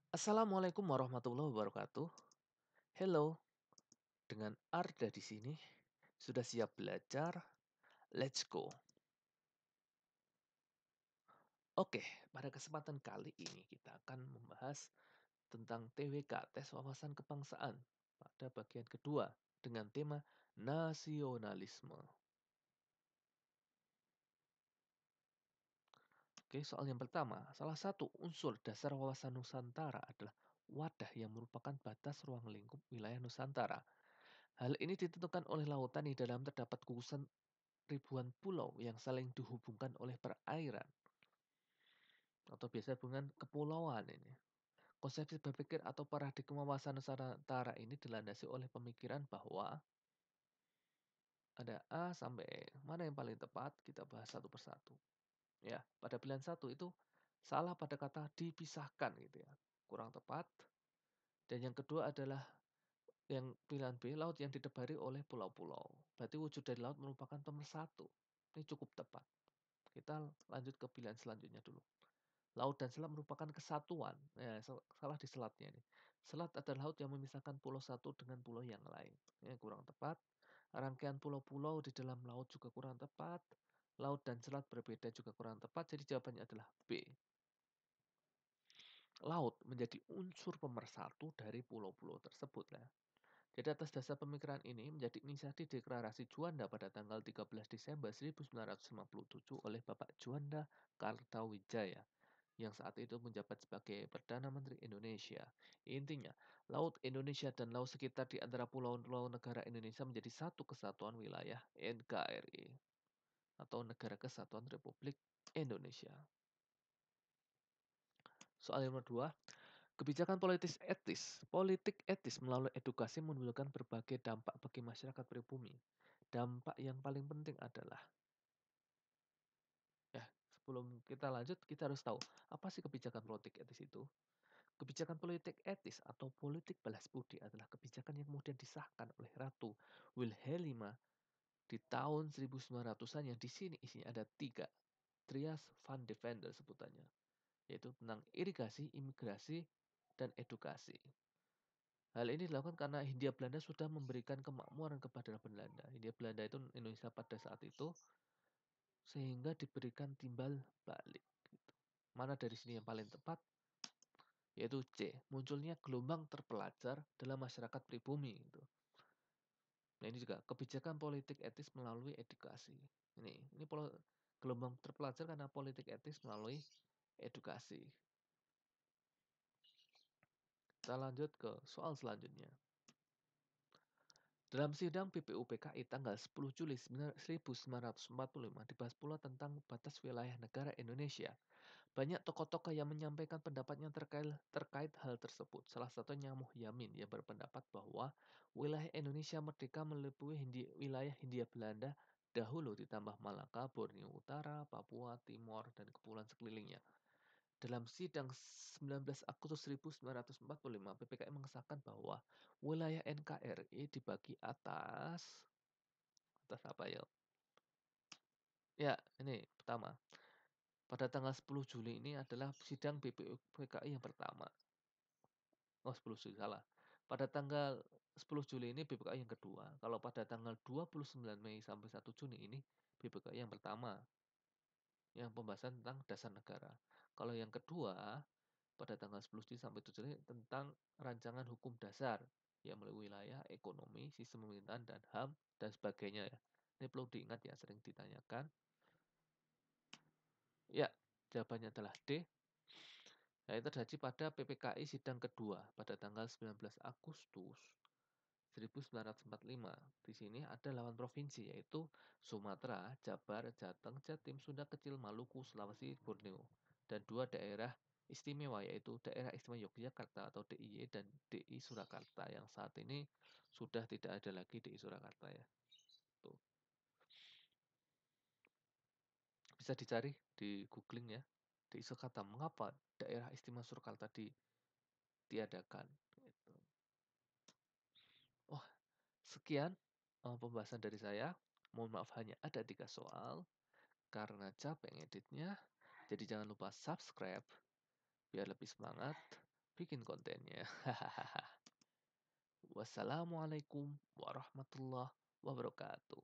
Assalamualaikum warahmatullahi wabarakatuh. Hello, dengan Arda di sini. Sudah siap belajar? Let's go. Oke, pada kesempatan kali ini kita akan membahas tentang TWK, tes wawasan kebangsaan, pada bagian kedua dengan tema nasionalisme. Oke, soal yang pertama, salah satu unsur dasar wawasan Nusantara adalah wadah yang merupakan batas ruang lingkup wilayah Nusantara. Hal ini ditentukan oleh lautan di dalam terdapat gugusan ribuan pulau yang saling dihubungkan oleh perairan atau biasa dengan kepulauan ini. Konsepsi berpikir atau paradigma wawasan Nusantara ini dilandasi oleh pemikiran bahwa ada A sampai E. Mana yang paling tepat? Kita bahas satu persatu. Ya, pada pilihan satu itu salah pada kata dipisahkan gitu ya. Kurang tepat. Dan yang kedua adalah yang pilihan B, laut yang didebari oleh pulau-pulau. Berarti wujud dari laut merupakan pemersatu. Ini cukup tepat. Kita lanjut ke pilihan selanjutnya dulu. Laut dan selat merupakan kesatuan. Ya, salah di selatnya ini. Selat adalah laut yang memisahkan pulau satu dengan pulau yang lain. Ya, kurang tepat. Rangkaian pulau-pulau di dalam laut juga kurang tepat. Laut dan selat berbeda juga kurang tepat. Jadi jawabannya adalah B. Laut menjadi unsur pemersatu dari pulau-pulau tersebut. Ya. Jadi atas dasar pemikiran ini menjadi inisiasi deklarasi Juanda pada tanggal 13 Desember 1957 oleh Bapak Juanda Kartawijaya yang saat itu menjabat sebagai Perdana Menteri Indonesia. Intinya, Laut Indonesia dan laut sekitar di antara pulau-pulau negara Indonesia menjadi satu kesatuan wilayah NKRI atau Negara Kesatuan Republik Indonesia. Soal yang kedua, kebijakan politis etis. Politik etis melalui edukasi menimbulkan berbagai dampak bagi masyarakat pribumi. Dampak yang paling penting adalah, ya sebelum kita lanjut, kita harus tahu apa sih kebijakan politik etis itu. Kebijakan politik etis atau politik balas budi adalah kebijakan yang kemudian disahkan oleh Ratu Wilhelmina di tahun 1900-an yang di sini isinya ada tiga. Trias van Deventer sebutannya, yaitu tentang irigasi, imigrasi, dan edukasi. Hal ini dilakukan karena Hindia Belanda sudah memberikan kemakmuran kepada Belanda. Hindia Belanda itu Indonesia pada saat itu sehingga diberikan timbal balik. Gitu. Mana dari sini yang paling tepat? Yaitu C, munculnya gelombang terpelajar dalam masyarakat pribumi. Gitu. Nah ini juga kebijakan politik etis melalui edukasi. Ini gelombang terpelajar karena politik etis melalui edukasi. Kita lanjut ke soal selanjutnya. Dalam sidang PPUPKI tanggal 10 Juli 1945 dibahas pula tentang batas wilayah negara Indonesia. Banyak tokoh-tokoh yang menyampaikan pendapatnya terkait hal tersebut. Salah satunya Muhyamin yang berpendapat bahwa wilayah Indonesia merdeka meliputi wilayah Hindia Belanda dahulu ditambah Malaka, Borneo Utara, Papua, Timor, dan kepulauan sekelilingnya. Dalam sidang 19 Agustus 1945, PPKI mengesahkan bahwa wilayah NKRI dibagi atas apa ya? Ya, ini pertama. Pada tanggal 10 Juli ini adalah sidang BPUPKI yang pertama. Oh, 10 Juli salah. Pada tanggal 10 Juli ini BPKI yang kedua. Kalau pada tanggal 29 Mei sampai 1 Juni ini BPKI yang pertama. Yang pembahasan tentang dasar negara. Kalau yang kedua pada tanggal 10 Juni sampai 7 Juni tentang rancangan hukum dasar yang melalui wilayah, ekonomi, sistem pemerintahan, dan HAM, dan sebagainya ya. Ini perlu diingat ya, sering ditanyakan. Ya, jawabannya adalah D. Yaitu terjadi pada PPKI sidang kedua pada tanggal 19 Agustus 1945. Di sini ada 8 provinsi yaitu Sumatera, Jabar, Jateng, Jatim, Sunda Kecil, Maluku, Sulawesi, Borneo. Dan dua daerah istimewa yaitu Daerah Istimewa Yogyakarta atau DIY dan DI Surakarta yang saat ini sudah tidak ada lagi DI Surakarta ya. Tuh. Bisa dicari di googling ya. DI Surakarta, mengapa Daerah Istimewa Surakarta ditiadakan? Gitu. Oh, sekian pembahasan dari saya. Mohon maaf hanya ada 3 soal karena capek ngeditnya. Jadi jangan lupa subscribe biar lebih semangat. bikin kontennya. Wassalamualaikum warahmatullahi wabarakatuh.